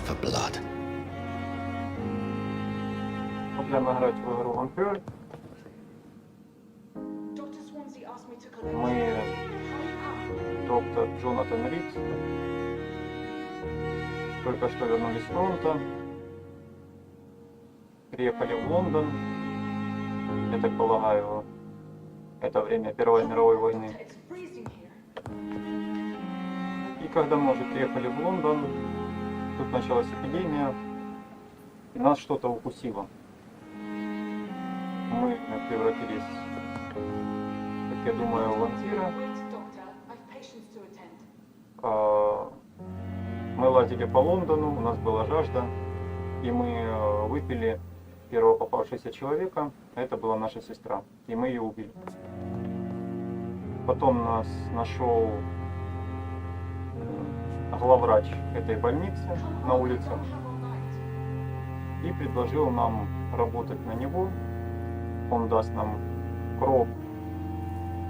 for blood. Будемо грати в игру vampyr. Мы доктор Джонатан Рид. Только что вернулись с фронта. Приехали в Лондон. Я так полагаю, это время Первой мировой войны. И когда мы уже приехали в Лондон, тут началась эпидемия, и нас что-то укусило. Мы превратились, как я думаю, в вампира. Мы лазили по Лондону, у нас была жажда, и мы выпили первого попавшегося человека, а это была наша сестра, и мы ее убили. Потом нас нашел главврач этой больницы на улице и предложил нам работать на него. Он даст нам кров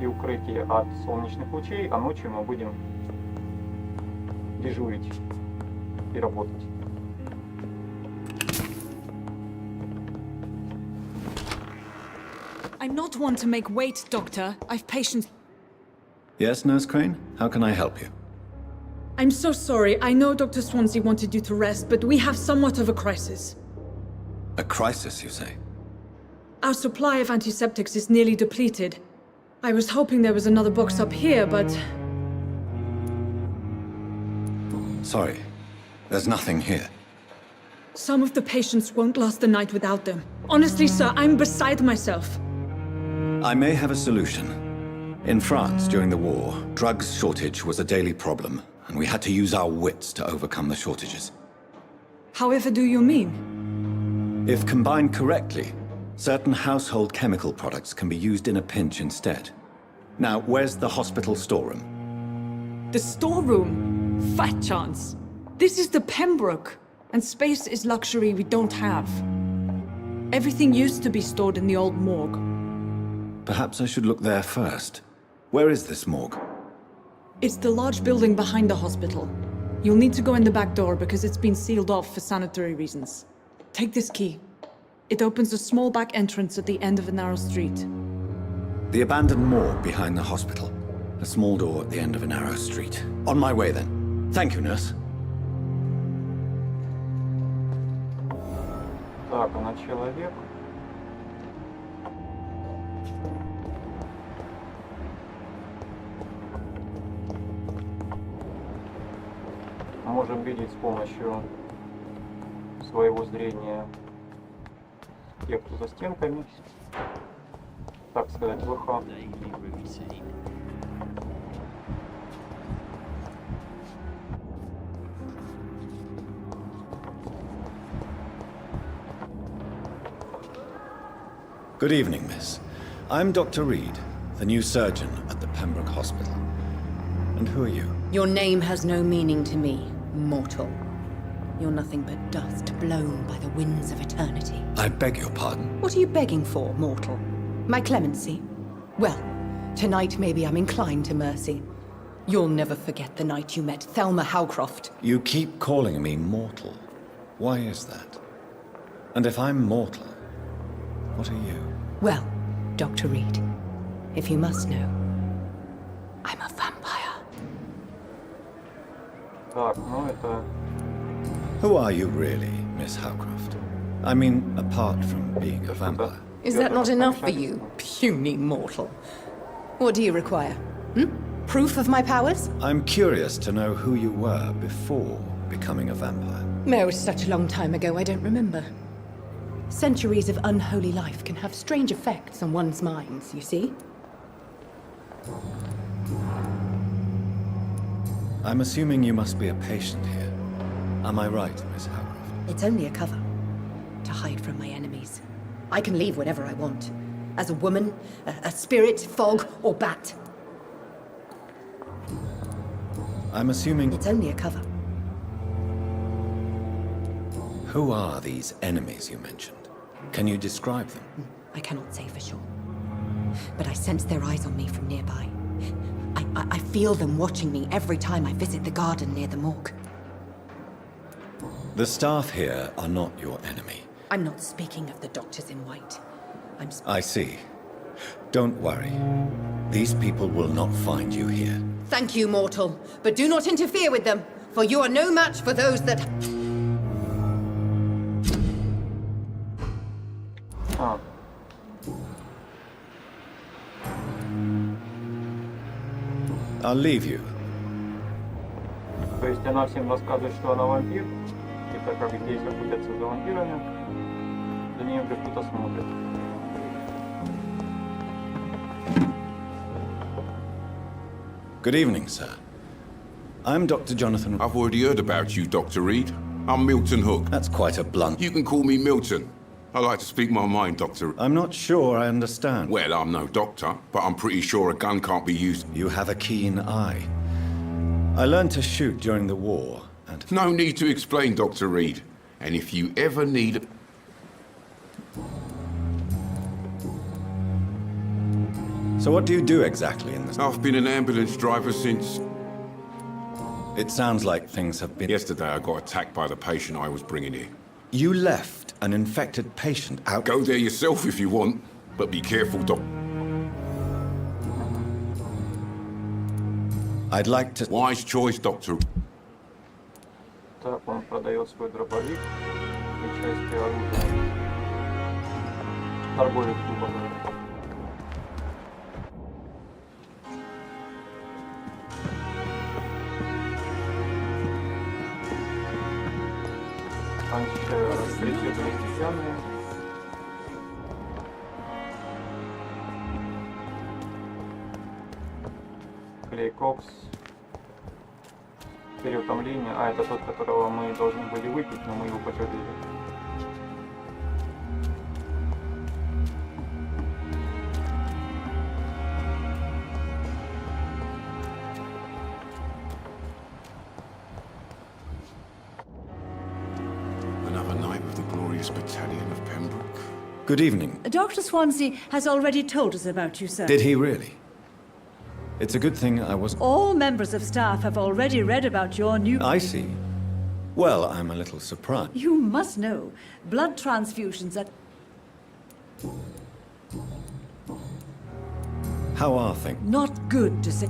и укрытие от солнечных лучей, а ночью мы будем дежурить и работать. I'm not one to make wait, Doctor. I've patience. Yes, Nurse Crane? How can I help you? I'm so sorry. I know Dr. Swansea wanted you to rest, but we have somewhat of a crisis. A crisis, you say? Our supply of antiseptics is nearly depleted. I was hoping there was another box up here, but... Sorry. There's nothing here. Some of the patients won't last the night without them. Honestly, sir, I'm beside myself. I may have a solution. In France, during the war, drugs shortage was a daily problem, and we had to use our wits to overcome the shortages. However do you mean? If combined correctly, certain household chemical products can be used in a pinch instead. Now, where's the hospital storeroom? The storeroom? Fat chance. This is the Pembroke, and space is luxury we don't have. Everything used to be stored in the old morgue. Perhaps I should look there first. Where is this morgue? It's the large building behind the hospital. You'll need to go in the back door because it's been sealed off for sanitary reasons. Take this key. It opens a small back entrance at the end of a narrow street. The abandoned morgue behind the hospital. A small door at the end of a narrow street. On my way then. Thank you, nurse. Так, она человек. Можем видеть с помощью своего зрения тех, кто за стенками, так сказать, ВХ. Good evening, miss. I'm Dr. Reed, the new surgeon at the Pembroke Hospital. And who are you? Your name has no meaning to me, mortal. You're nothing but dust blown by the winds of eternity. I beg your pardon. What are you begging for, mortal? My clemency? Well, tonight maybe I'm inclined to mercy. You'll never forget the night you met Thelma Howcroft. You keep calling me mortal. Why is that? And if I'm mortal, what are you? Well, Dr. Reed, if you must know, I'm a vampire. Так, ну это... Who are you really, Miss Howcroft? I mean, apart from being a vampire. Is that not enough for you, puny mortal? What do you require? Proof of my powers? I'm curious to know who you were before becoming a vampire. No, such a long time ago, I don't remember. Centuries of unholy life can have strange effects on one's minds, you see? I'm assuming you must be a patient here. Am I right, Miss Howcroft? It's only a cover. To hide from my enemies. I can leave whenever I want. As a woman, a spirit, fog, or bat. I'm assuming... It's only a cover. Who are these enemies you mentioned? Can you describe them? I cannot say for sure. But I sense their eyes on me from nearby. I feel them watching me every time I visit the garden near the morgue. The staff here are not your enemy. I'm not speaking of the doctors in white. I see. Don't worry. These people will not find you here. Thank you, mortal, but do not interfere with them, for you are no match for those that... А, I'll leave you. то есть она всем рассказывает, что она вампир, и так как здесь охотятся за вампирами, за ней уже кто-то смотрит. Good evening, sir. I'm Dr. Jonathan... I've already heard about you, Dr. Reed. I'm Milton Hook. That's quite a blunt... You can call me Milton. I like to speak my mind, Doctor. I'm not sure I understand. Well, I'm no doctor, but I'm pretty sure a gun can't be used. You have a keen eye. I learned to shoot during the war, and... No need to explain, Dr. Reed. And if you ever need... So what do you do exactly in this... I've been an ambulance driver since... It sounds like things have been... Yesterday I got attacked by the patient I was bringing here. You left an infected patient out... Go there yourself if you want, but be careful, Doc. I'd like to... Wise choice, Doctor. Так, он продает свой дробовик и части оружия. Торговец, грубо говоря. Преследования стеклянные. Клей кокс. Переутомление. А, это тот, которого мы должны были выпить, но мы его пожалели. Another night with the glorious battalion of Pembroke. Good evening. Dr. Swansea has already told us about you, sir. Did he really? It's a good thing I was... All members of staff have already read about your new... I see. Well, I'm a little surprised. You must know, blood transfusions at... How are things? Not good to say.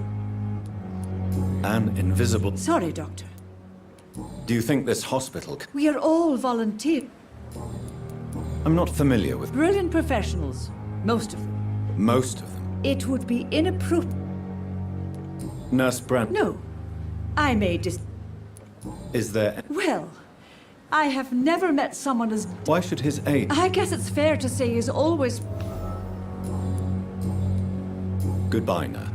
An invisible... Sorry, Doctor. Do you think this hospital... We are all volunteers. I'm not familiar with... Brilliant professionals. Most of them. most of them. It would be inappropriate. Nurse Brand... No. I may Is there... Well, I have never met someone as... Why should his aid... I guess it's fair to say he's always... Goodbye, nurse.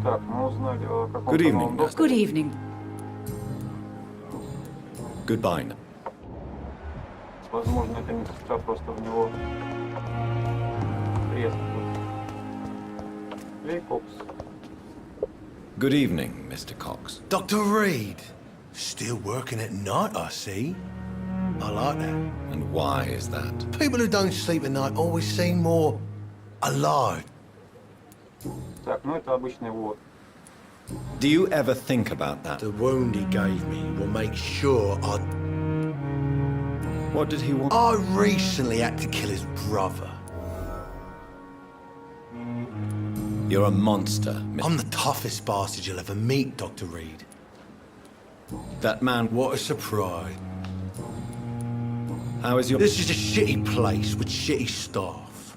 Так, мы узнали о Good каком-то evening, новом nurse. Good evening. Goodbye, nurse. Возможно, эта медсестра просто в него трескнула. Клей кокс. Good evening, Mr. Cox. Dr. Reed. Still working at night, I see. I like that. And why is that? People who don't sleep at night always seem more alive. Так, ну это обычный вод. Do you ever think about that? The wound he gave me will make sure I... What did he want? I recently had to kill his brother. You're a monster, I'm the toughest bastard you'll ever meet, Dr. Reed. That man... What a surprise. How is your... This is a shitty place with shitty staff.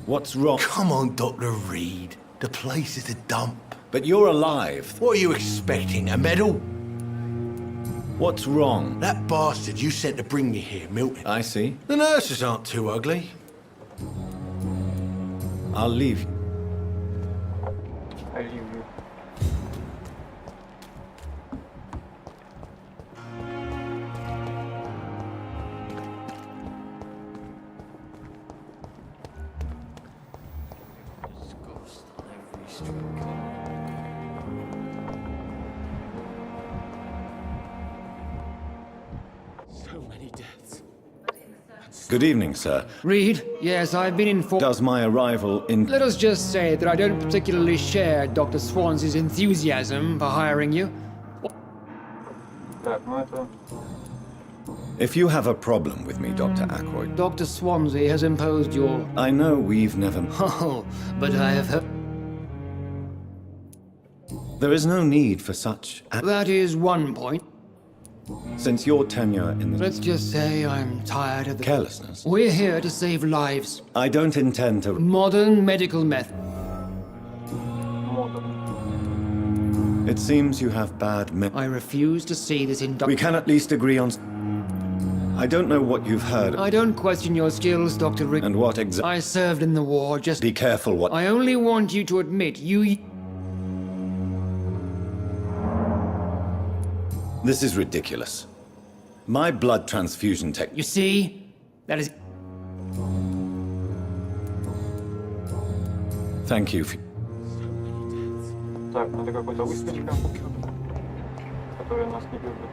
What's wrong? Come on, Dr. Reed. The place is a dump. But you're alive. What are you expecting, a medal? What's wrong? That bastard you sent to bring me here, Milton. I see. The nurses aren't too ugly. I'll leave. Оливию. Good evening, sir. Reed, yes, I've been informed. Does my arrival in... Let us just say that I don't particularly share Dr. Swansea's enthusiasm for hiring you. Так, ну это... If you have a problem with me, Dr. Ackroyd, Dr. Swansea has imposed your... I know we've never... Oh, but I have heard... There is no need for such... That is one point. Since your tenure in the... Let's just say I'm tired of the... Carelessness. We're here to save lives. I don't intend to... Modern medical method. Модуль. It seems you have bad I refuse to see this in... We can at least agree on... I don't know what you've heard I don't question your skills, Dr. Rick. and what exactly... I served in the war, just... Be careful what... I only want you to admit you... This is ridiculous. My blood transfusion tech... You see? That is... Thank you for... Так, ну это какой-то выскочка, который нас не любит.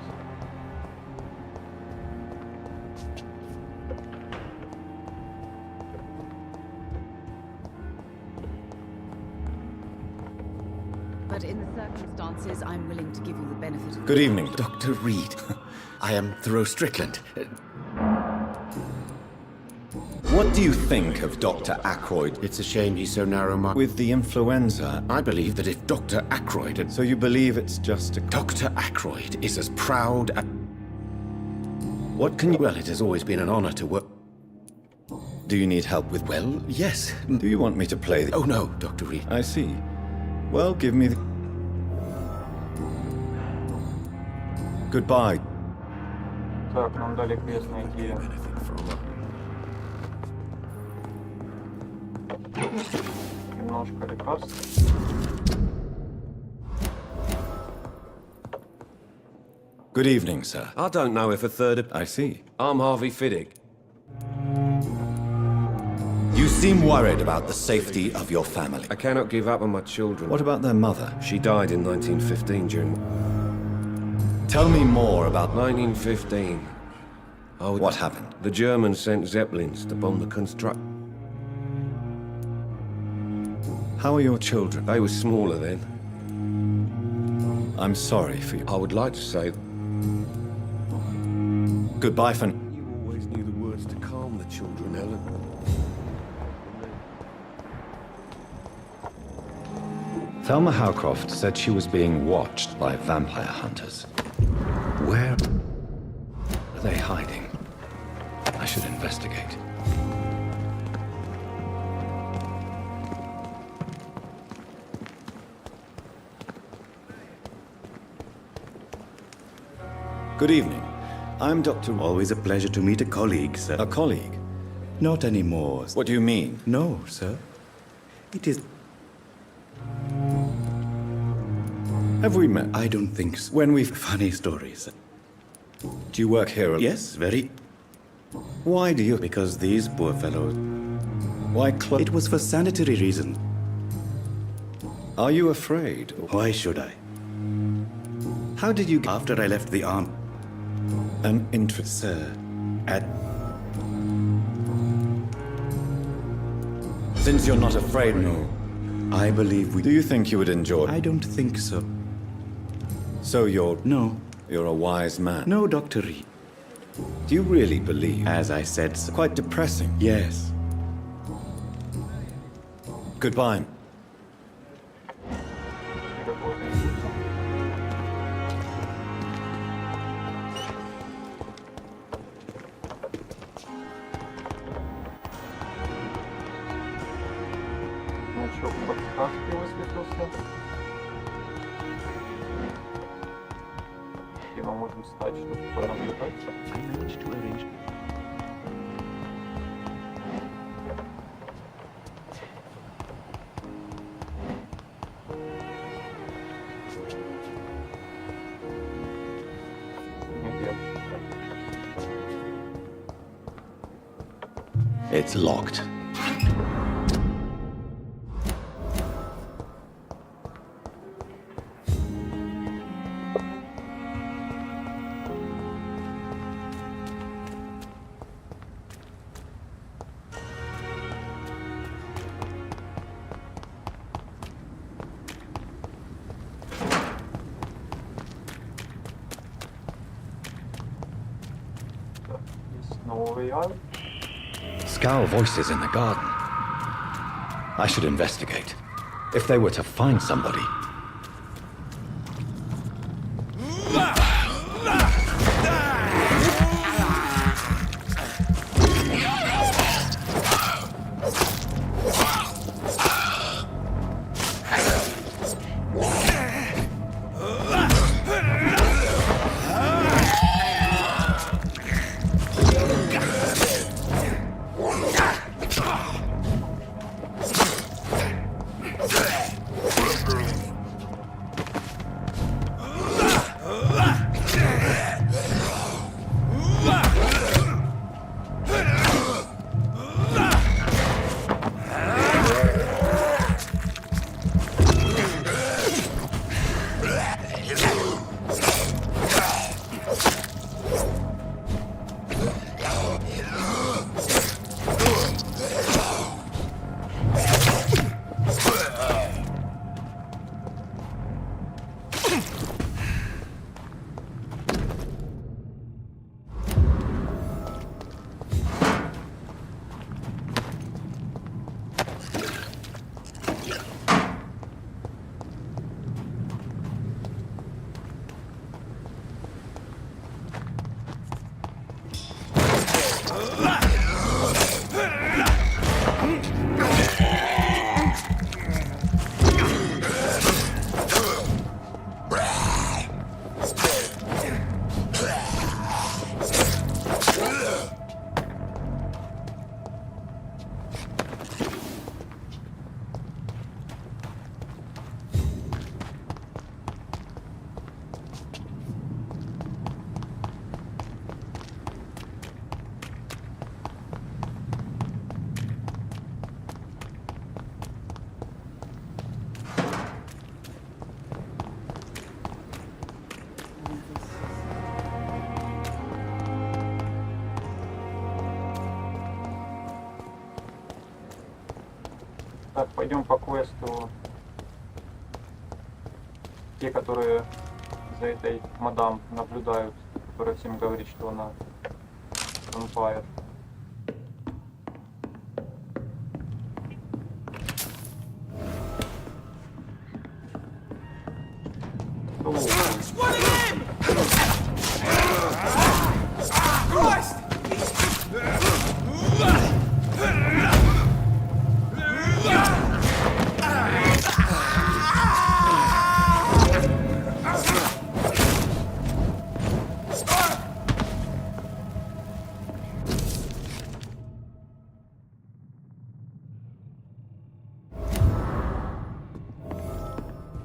But in the circumstances, I'm willing to give you the benefit of... Good evening. Dr. Reed, I am Thoreau Strickland. What do you think of Dr. Ackroyd It's a shame he's so narrow-minded. with the influenza? I believe that if Dr. Ackroyd had... So you believe it's just a... Dr. Ackroyd is as proud as... What can you... Well, it has always been an honor to work... Do you need help with... Well, yes. Do you want me to play the... Oh, no, Dr. Reed. I see. Well, give me the... Goodbye. Так, нам дали квест найти немножко лекарств. Good evening, sir. I don't know if a third of... I see. I'm Harvey Fiddick. You seem worried about the safety of your family. I cannot give up on my children. What about their mother? She died in 1915 during... Tell me more about... 1915. Oh, What happened? The Germans sent Zeppelins to bomb the construct... How are your children? They were smaller then. I'm sorry for you. I would like to say... Goodbye for... You always knew the words to calm the children, Ellen. Thelma Howcroft said she was being watched by vampire hunters. Where are they hiding? I should investigate. Good evening. I'm Dr. Always a pleasure to meet a colleague, sir. A colleague? Not anymore. What do you mean? No, sir. It is... Have we met? I don't think so. When we've... Funny story, sir. Do you work here? Yes, very... Why do you... Because these poor fellows... Why It was for sanitary reasons. Are you afraid? Why should I? How did you... After I left the army, An interest. sir, at... Since you're not afraid, no. I believe we... Do you think you would enjoy... I don't think so. So you're... No. You're a wise man. No, Dr. Reed. Do you really believe... As I said, sir. Quite depressing. Yes. Goodbye. Значок подсказки высветился. Где мы можем встать, чтобы понаблюдать. Нигде. It's locked. повлияют. Scowl voices in the garden. I should investigate. If they were to find somebody. Так, пойдем по квесту. Те, которые за этой мадам наблюдают, которая всем говорит, что она vampyr.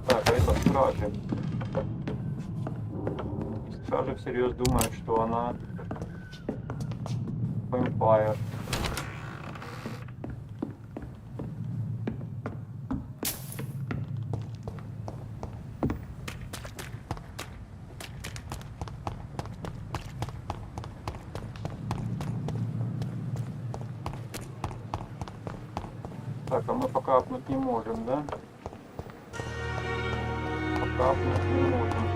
Так, а это стражи. Стражи всерьез думают, что она vampyr. Так, а мы пока апнуть не можем, да? Пока апнуть не можем.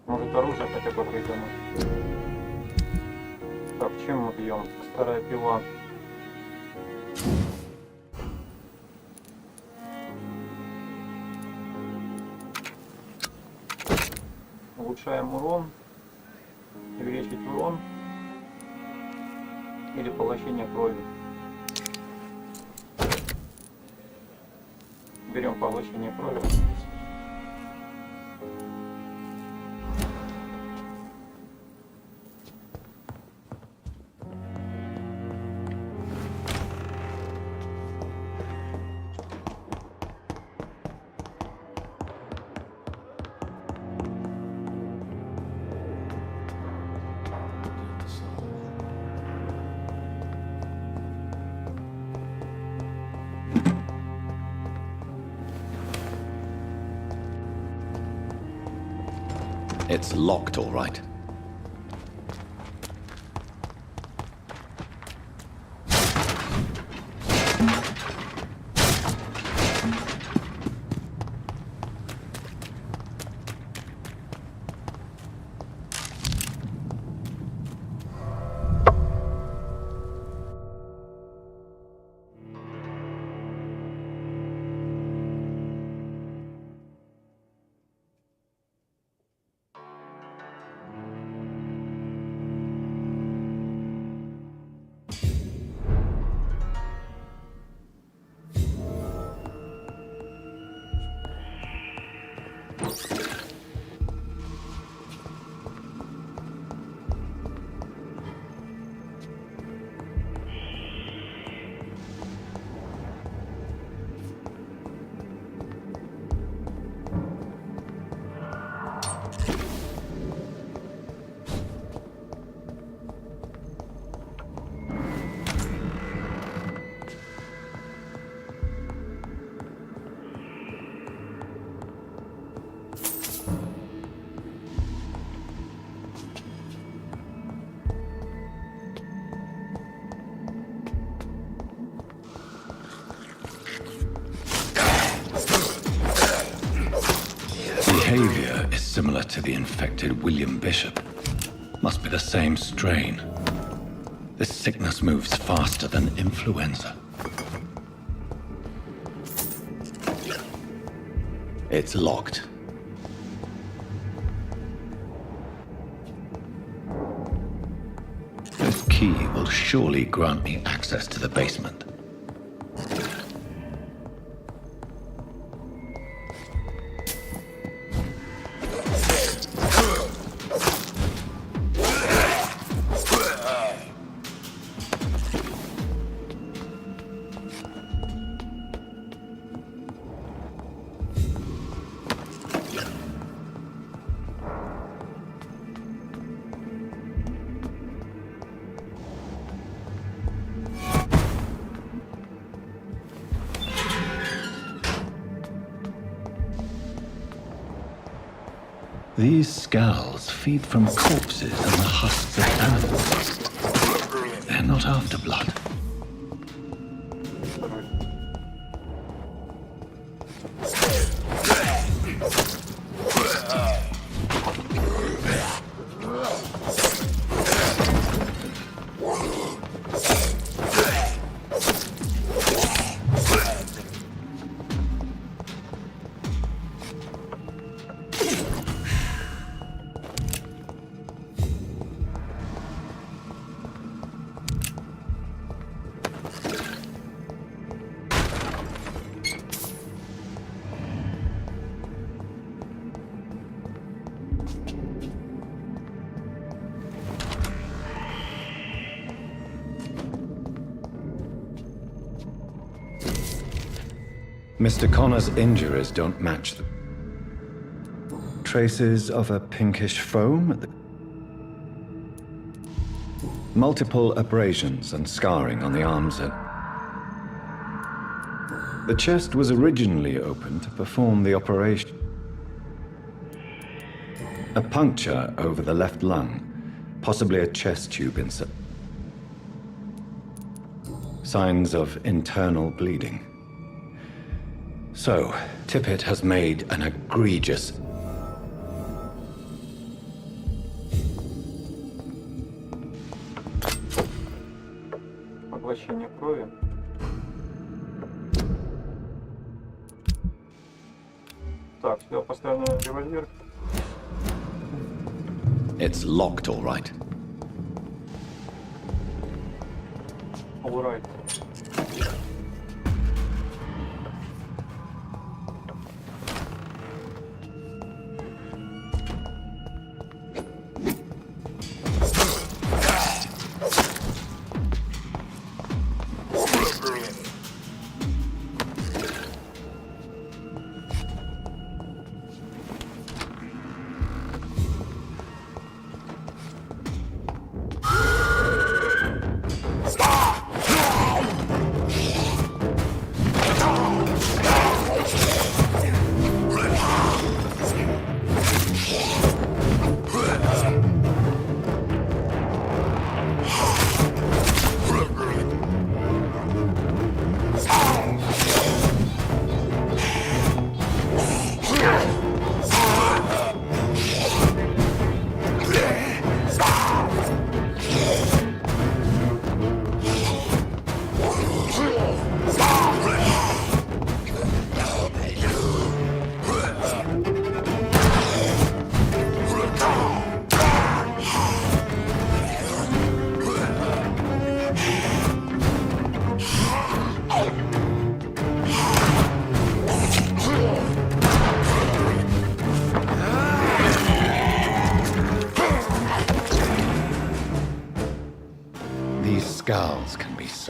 Может, оружие хотя бы вытянуть. Так, чем мы бьем? Старая пила. Улучшаем урон. Увеличить урон. Или поглощение крови. Берем поглощение крови. It's locked, all right. Behavior is similar to the infected William Bishop. Must be the same strain. This sickness moves faster than influenza. It's locked. This key will surely grant me access to the basement. These scowls feed from corpses and the husks of animals. They're not after blood. Mr. Connor's injuries don't match the traces of a pinkish foam. Multiple abrasions and scarring on the arms and... The chest was originally open to perform the operation. A puncture over the left lung, possibly a chest tube insert. Signs of internal bleeding. So, Tippett has made an egregious... Поглощение крови. Так, сюда поставлю револьвер. It's locked, all right. All right.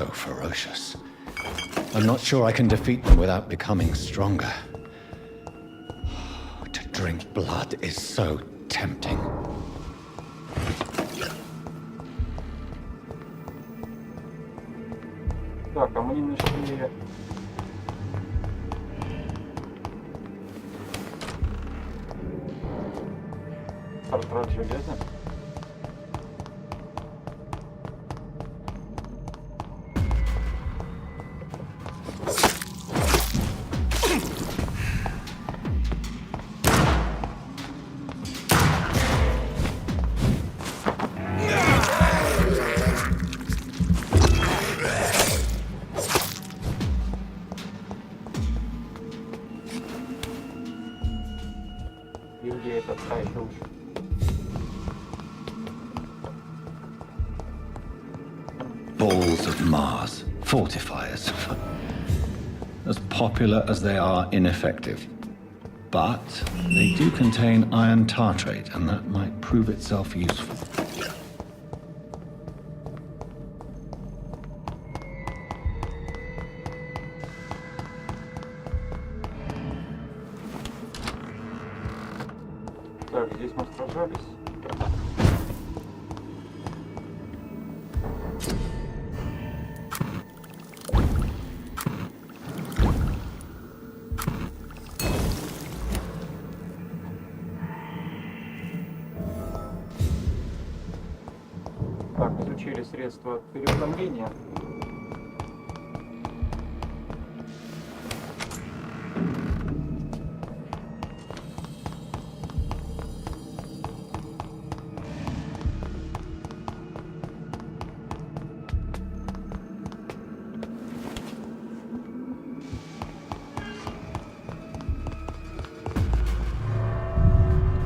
so ferocious. I'm not sure I can defeat them without becoming stronger. To drink blood is so tempting. Так, а мы не нашли... Картрат железа. И где этот сайт лучше? Balls of Mars, fortifiers. As popular as they are ineffective. But they do contain iron tartrate, and that might prove itself useful. Так, здесь мы сражались. Так, изучили средства переутомления.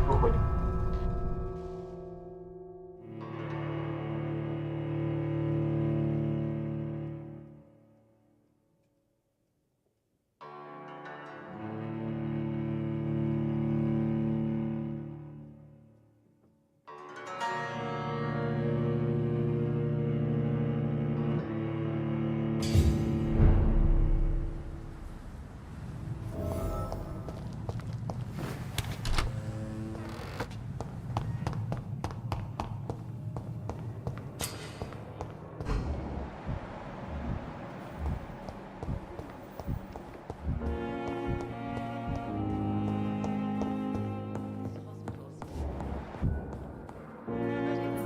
Выходим.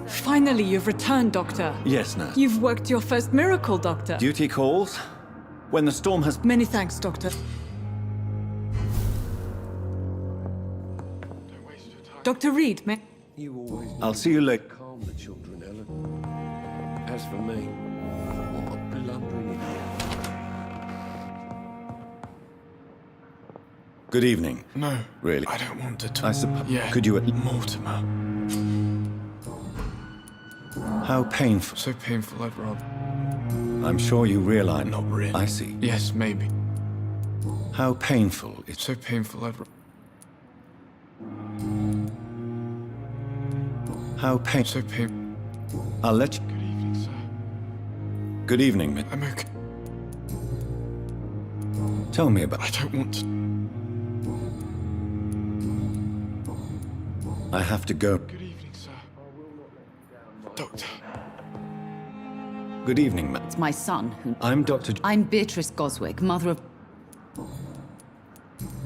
Finally, you've returned, Doctor. Yes, nurse. You've worked your first miracle, Doctor. Duty calls. When the storm has... Many thanks, Doctor. Dr. Reed, may... You always need I'll see you later. to calm the children, Ellen. As for me, what a blundering idiot. Good evening. No. Really? I don't want to talk. I suppose... Yeah. Could you at... Mortimer. How painful. So painful, I'd rather. I'm sure you realize... Not really. I see. Yes, maybe. How painful it's... So painful, I'd rather. How pain... So painful. I'll let you... Good evening, sir. Good evening, Miss... I'm okay. Tell me about... I don't want to. I have to go. Good evening, sir. Doctor. Good evening, ma'am. It's my son who... I'm Dr... I'm Beatrice Goswick, mother of...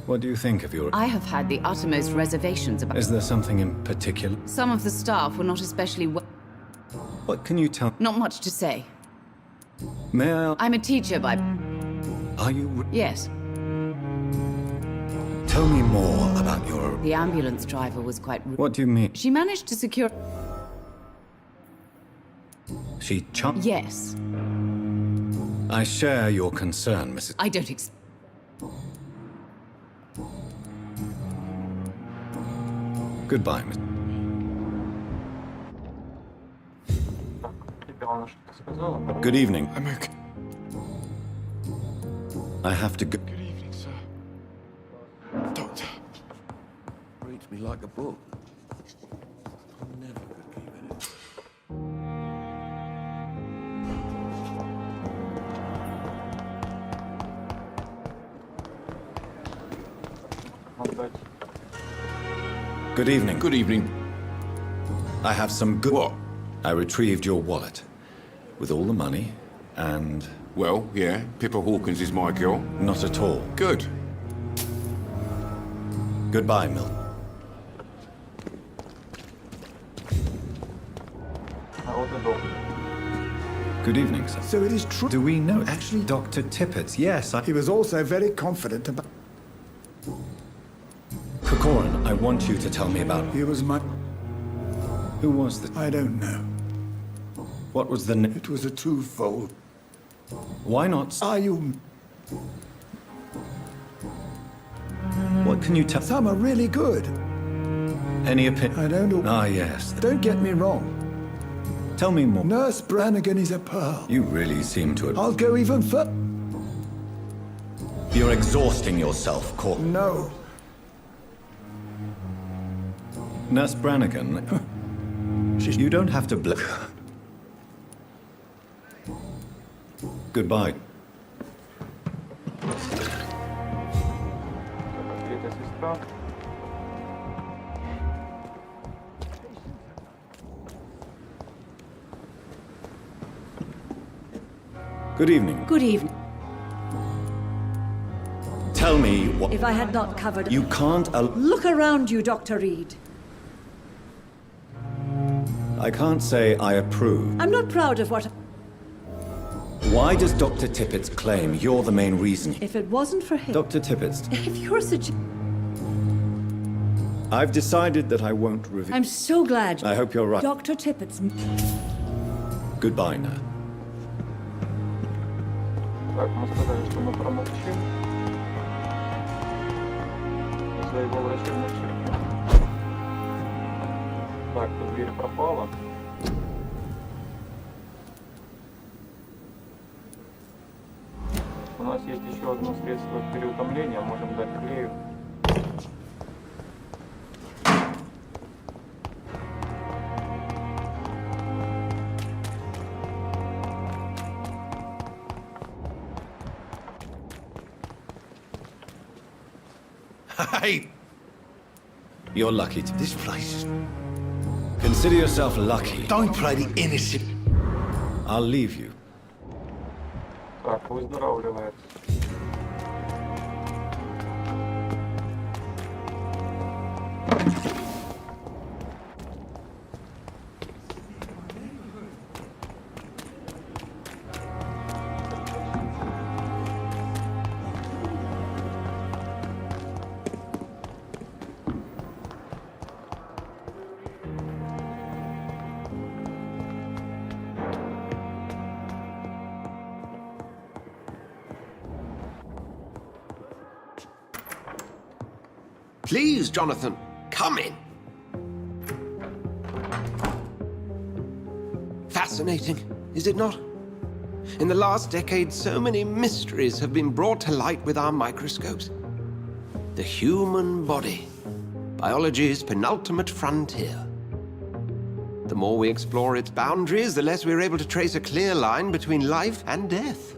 What do you think of your... I have had the uttermost reservations about... Is there something in particular? Some of the staff were not especially well... What can you tell... Not much to say. May I... I'm a teacher by... Are you... Yes. Tell me more about your... The ambulance driver was quite... What do you mean? She managed to secure... She chop... Yes. I share your concern, Mrs... I don't Goodbye, Miss... Так, теперь она что-то сказала. Good evening. I'm okay. I have to go... Good evening, sir. Doctor. Reads me like a book. I'm never good keeping it. отдать. Good evening. Good evening. I have some good... What? I retrieved your wallet. With all the money, and... Well, yeah, Pippa Hawkins is my girl. Not at all. Good. Goodbye, Milton. А вот и доктор. Good evening, sir. So it is true. Do we know... Actually, Dr. Tippett, yes, he was also very confident about. Corcoran, I want you to tell me about... He was my. Who was the... I don't know. What was the... It was a twofold. Why not... Are you? What can you tell... Some are really good. Any opinion? I don't know. Ah, yes. Don't get me wrong. Tell me more. Nurse Brannigan is a pearl. You really seem to... I'll go even further. You're exhausting yourself, Cor... No. Nurse Brannigan... You don't have to Goodbye. Третья сестра. Good evening. Good evening. Tell me what... If I had not covered... You can't... Look around you, Dr. Reed. I can't say I approve. I'm not proud of what... Why does Dr. Tippett claim you're the main reason? If it wasn't for him... Dr. Tippett, If you're such... I've decided that I won't reveal... I'm so glad... I hope you're right. Dr. Tippett's... Goodbye now. Так, мы сказали, что мы промолчим. За его врачебную черту. Так, тут дверь пропала. У нас есть еще одно средство переутомления, можем дать клею. Hey, You're lucky to... this place. Consider yourself lucky. Don't play the innocent. I'll leave you. Так, выздоравливает. Please, Jonathan, come in. Fascinating, is it not? In the last decade, so many mysteries have been brought to light with our microscopes. The human body, biology's penultimate frontier. The more we explore its boundaries, the less we're able to trace a clear line between life and death.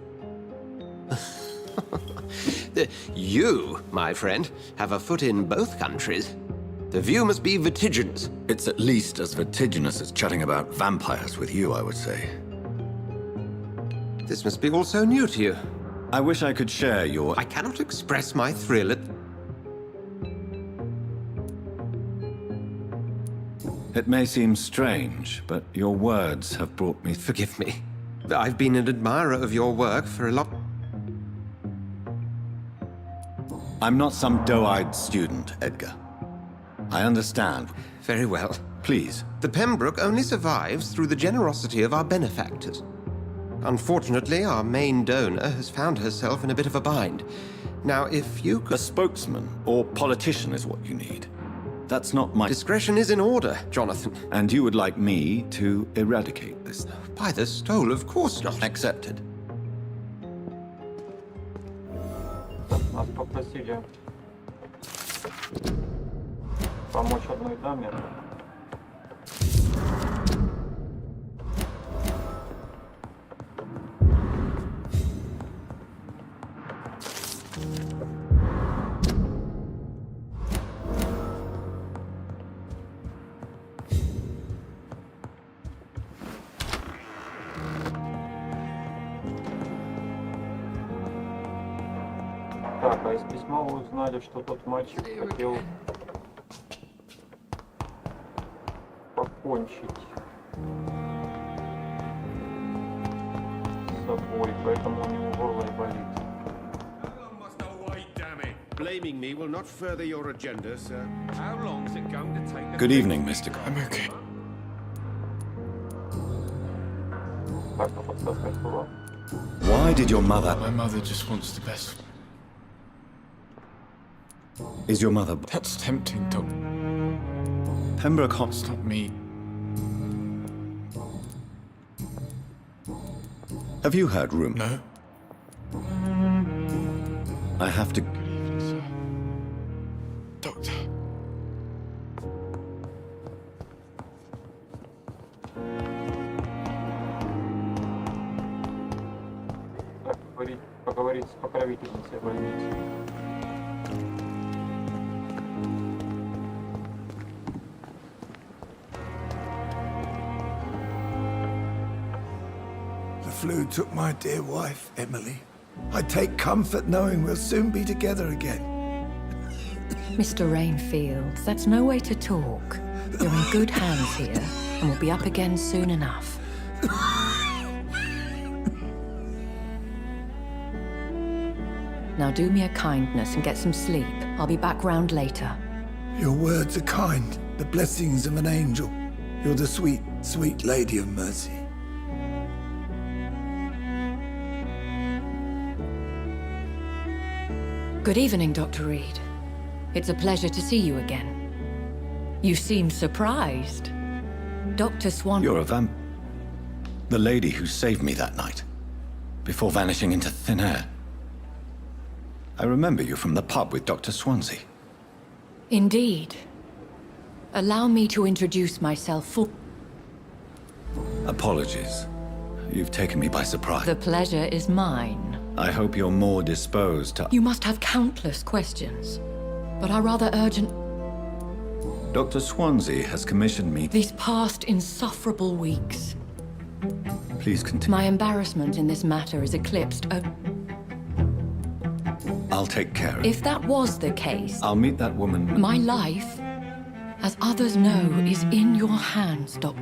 You, my friend, have a foot in both countries. The view must be vertiginous. It's at least as vertiginous as chatting about vampires with you, I would say. This must be all so new to you. I wish I could share your... I cannot express my thrill at... It may seem strange, but your words have brought me... Forgive me. I've been an admirer of your work for a long... I'm not some doe-eyed student, Edgar. I understand. Very well. Please. The Pembroke only survives through the generosity of our benefactors. Unfortunately, our main donor has found herself in a bit of a bind. Now, if you could... A spokesman or politician is what you need. That's not my... Discretion is in order, Jonathan. And you would like me to eradicate this? By the stole, of course not. Accepted. Нас попросили помочь одной даме. Так, а из письма вы узнали, что тот мальчик хотел покончить с собой, поэтому у него горло и болит. Blaming me will not further your agenda, sir. How long is it going to take? Good evening, Mr. I'm okay. Так, а подсказка была. Why did your mother... My mother just wants the best. Is your mother... That's tempting, Doc. Pembroke Hot... It's not me. Have you heard rumor? No. I have to... Doctor. Так, поговорить с покровительницей больницы. The flu took my dear wife, Emily. I take comfort knowing we'll soon be together again. Mr. Rainfield, that's no way to talk. You're in good hands here, and we'll be up again soon enough. Now do me a kindness and get some sleep. I'll be back round later. Your words are kind, the blessings of an angel. You're the sweet, sweet Lady of Mercy. Good evening, Dr. Reed. It's a pleasure to see you again. You seem surprised. Dr. Swan... You're a vamp... The lady who saved me that night, before vanishing into thin air. I remember you from the pub with Dr. Swansea. Indeed. Allow me to introduce myself for... Apologies. You've taken me by surprise. The pleasure is mine. I hope you're more disposed to... You must have countless questions, but are rather urgent. Dr. Swansea has commissioned me... These past insufferable weeks. Please continue. My embarrassment in this matter is eclipsed. I'll take care of it. If that was the case... I'll meet that woman... My life, as others know, is in your hands, Doc.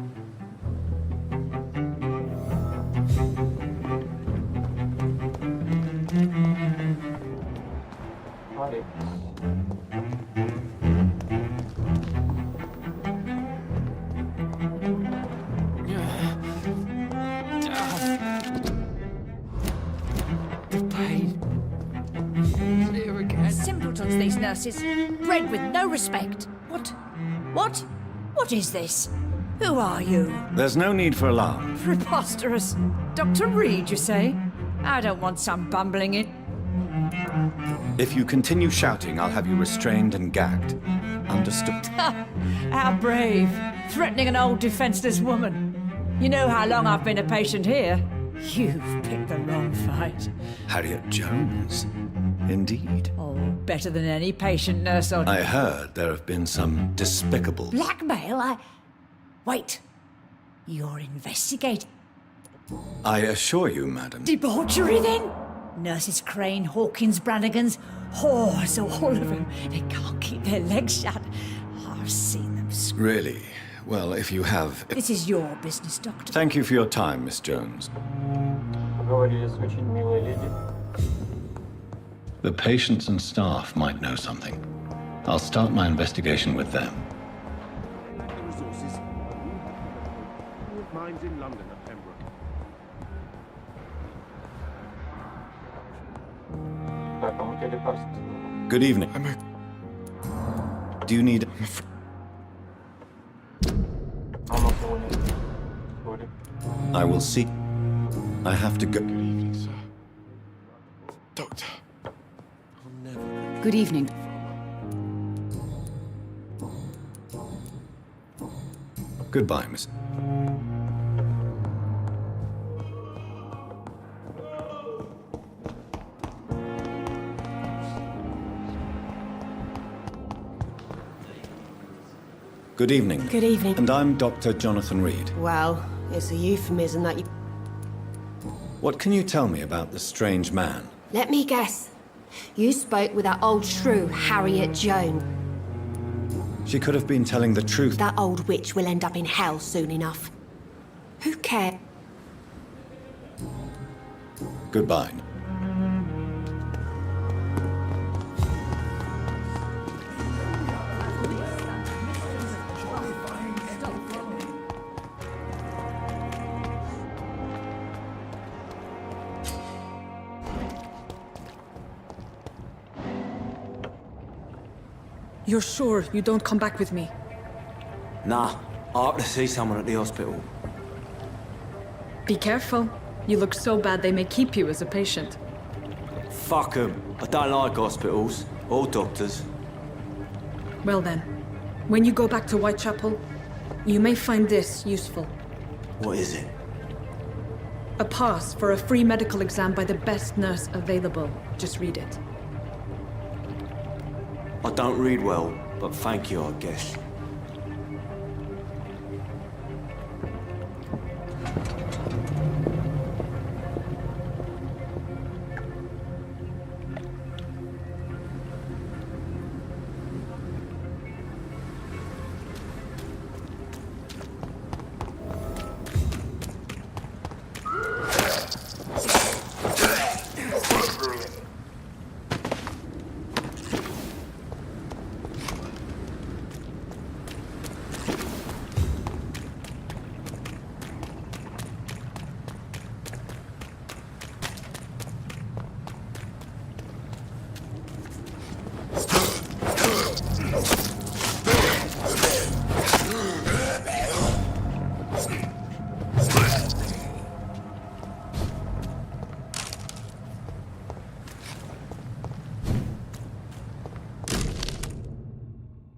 Alex. Simpletons, these nurses. Bred with no respect. What? What is this? Who are you? There's no need for alarm. Preposterous. Dr. Reed, you say? I don't want some bumbling it. If you continue shouting, I'll have you restrained and gagged. Understood? How brave. Threatening an old defenseless woman. You know how long I've been a patient here. You've picked the wrong fight. Harriet Jones. Indeed. Oh, better than any patient nurse on... I heard there have been some despicable... Blackmail? Wait. You're investigating... I assure you, madam... Debauchery, then? Nurses Crane, Hawkins, Brannigans, whores, all of them. They can't keep their legs shut. I've seen them scream. Really? Well, if you have... This is your business, Doctor. Thank you for your time, Miss Jones. Поговорили с очень милой леди. The patients and staff might know something. I'll start my investigation with them. Resources. Mines in London at Pembroke. Так, а мы тебе лекарства. Good evening. Do you need... А у нас его нет. Сори. I will see... I have to go... Good evening, sir. Doctor. Good evening. Goodbye, Miss... Good evening. Good evening. And I'm Dr. Jonathan Reed. Well, it's a euphemism that you... What can you tell me about this strange man? Let me guess. You spoke with that old shrew, Harriet Jones. She could have been telling the truth. That old witch will end up in hell soon enough. Who cares? Goodbye. You're sure you don't come back with me? Nah, I have to see someone at the hospital. Be careful. You look so bad they may keep you as a patient. Fuck 'em. I don't like hospitals or doctors. Well then, when you go back to Whitechapel, you may find this useful. What is it? A pass for a free medical exam by the best nurse available. Just read it. I don't read well, but thank you, I guess.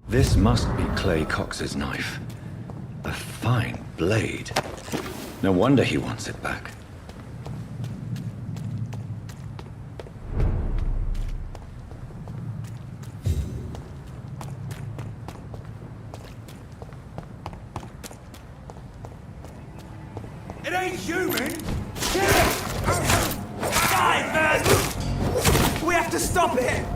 This must be Clay Cox's knife. A fine blade. No wonder he wants it back. It ain't human! Kill it! Die, man! We have to stop it!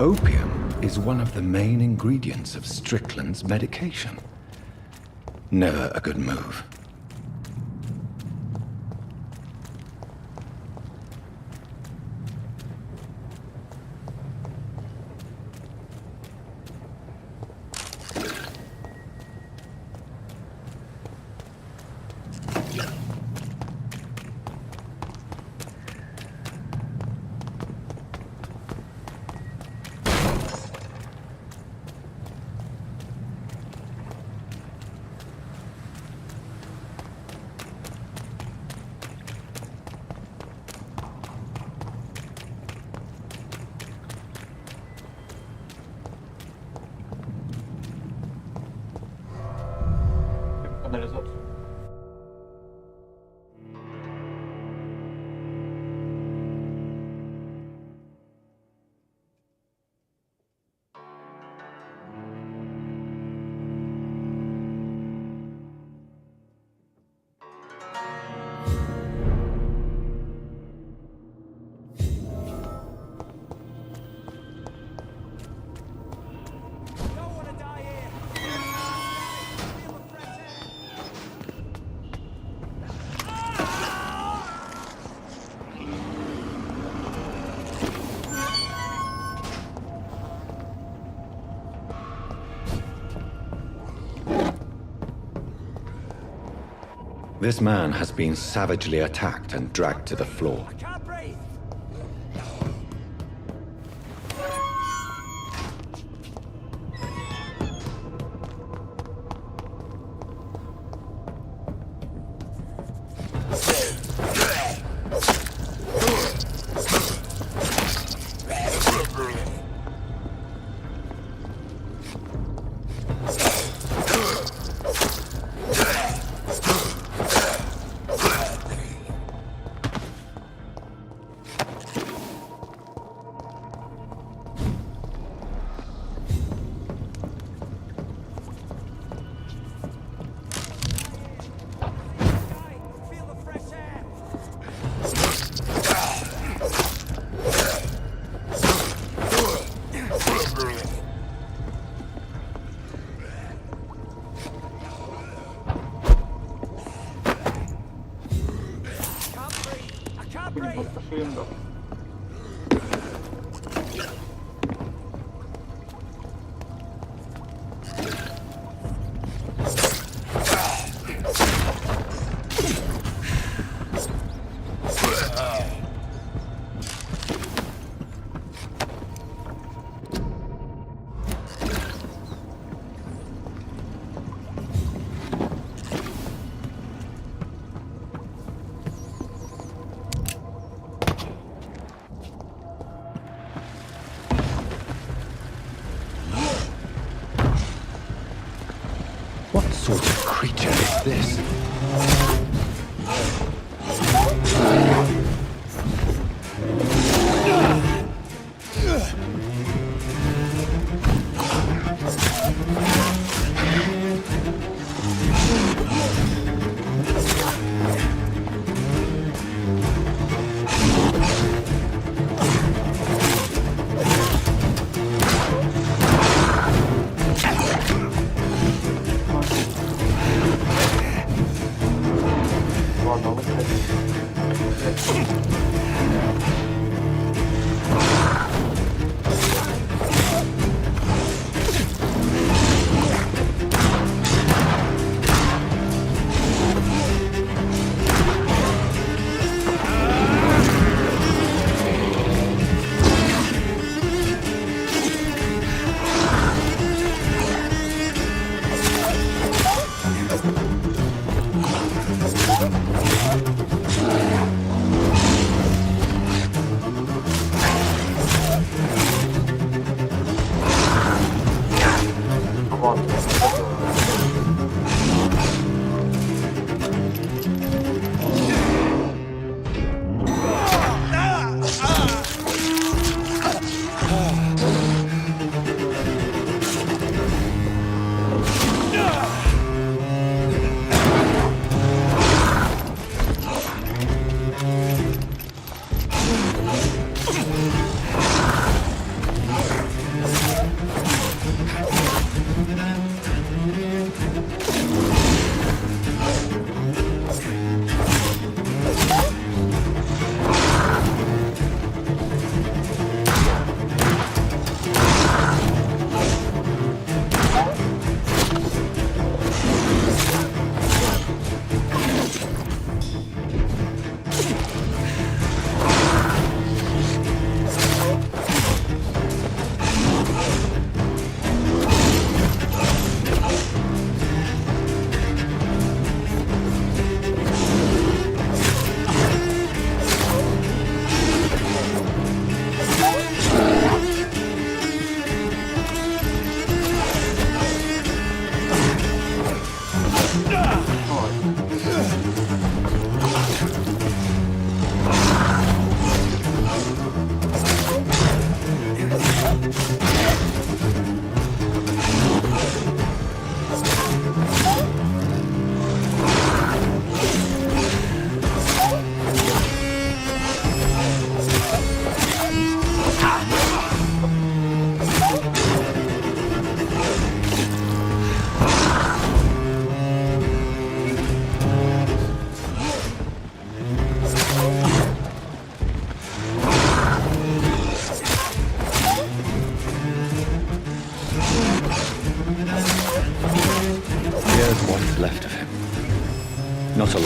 Opium is one of the main ingredients of Strickland's medication. Never a good move. This man has been savagely attacked and dragged to the floor. Будем просто шерендов. What sort of creature is this? Ладно, выходи.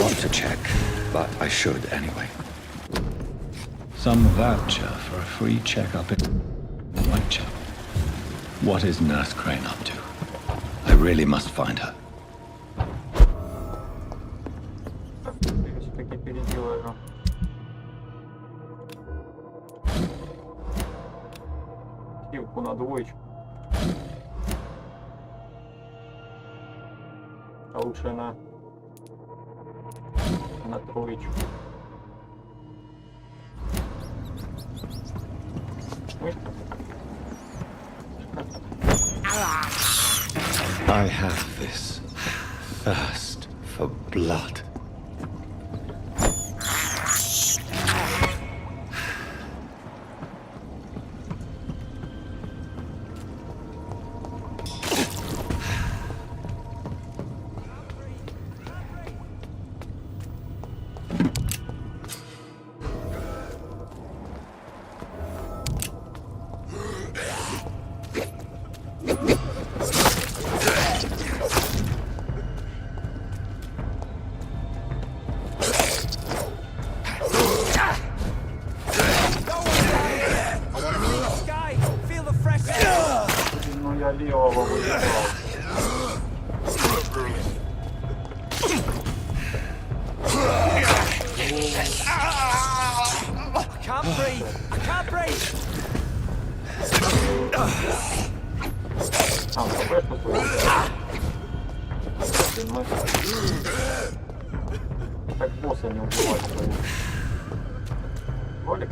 got to check, but I should anyway. Some voucher for a free checkup in Whitechapel. What is Nurse Crane up to? I really must find her. Все-таки переделаю. Силку на двоечку. А лучше на троечку. Мышка. I have this thirst for blood. Ну я левого выбирал. А, КП так босса не убивать. Ролик.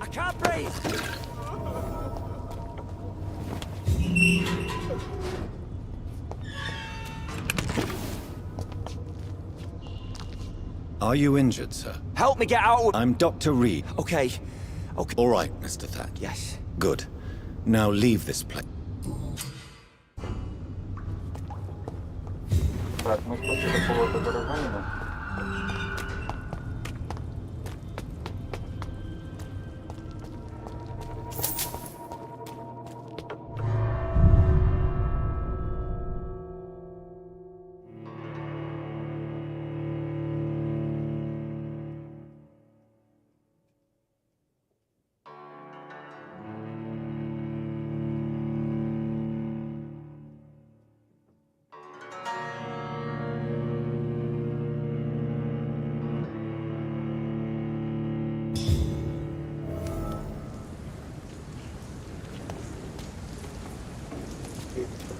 I can't breathe! Are you injured, sir? Help me get out! I'm Dr. Reed. Okay. All right, Mr. Thack. Yes. Good. Now leave this place. Так, мы спасли какого-то горожанина.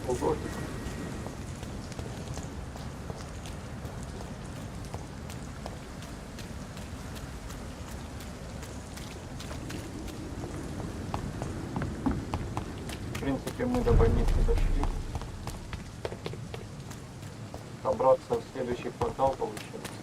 Художник. В принципе, мы до больницы дошли. Собраться в следующий квартал получилось.